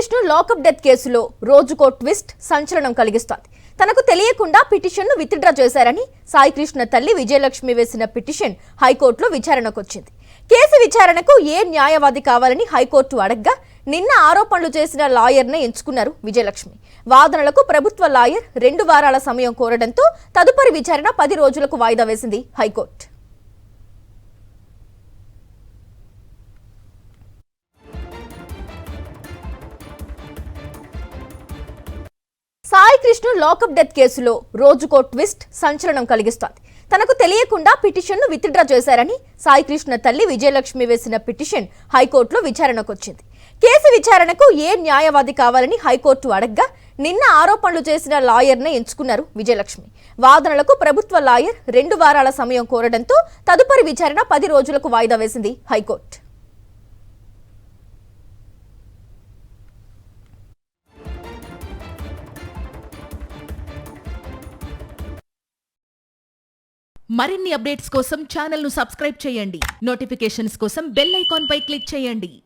Krishna lockup death కేసులో రోజుకో twist సంచలనం కలిగిస్తోంది. తనకు తెలియకుండా పిటిషన్ను విత్డ్రా చేశారని సాయి కృష్ణ తల్లి విజయలక్ష్మి వేసిన పిటిషన్ హైకోర్టులో విచారణకొచ్చింది. కేసు విచారణకు ఏ న్యాయవాది కావాలని హైకోర్టు అడగ్గా నిన్న ఆరోపణలు చేసిన లాయర్నే ఎంచుకున్నారు విజయలక్ష్మి. వాదనలకు ప్రభుత్వ లాయర్ 2 వారాల సమయం కోరడంతో తదుపరి విచారణ 10 రోజులకు వాయిదా వేసింది high court. Sai Krishna lockup death కేసులో రోజుకో ట్విస్ట్ సంచలనం కలిగిస్తోంది. తనకు తెలియకుండా పిటిషన్ను విత్డ్రా చేశారని సాయి కృష్ణ తల్లి విజయలక్ష్మి వేసిన పిటిషన్ హైకోర్టులో విచారణకొచ్చింది. కేసు విచారణకు ఏ న్యాయవాది కావాలని హైకోర్టు అడగ్గా నిన్న ఆరోపణలు చేసిన లాయర్నే ఎంచుకున్నారు విజయలక్ష్మి. వాదనలకు ప్రభుత్వ లాయర్ 2 వారాల సమయం కోరడంతో తదుపరి విచారణ 10 రోజులకు వాయిదా వేసింది హైకోర్టు. మరిన్ని అప్డేట్స్ కోసం ఛానల్ ను సబ్స్క్రైబ్ చేయండి. నోటిఫికేషన్స్ కోసం బెల్ ఐకాన్ పై క్లిక్ చేయండి.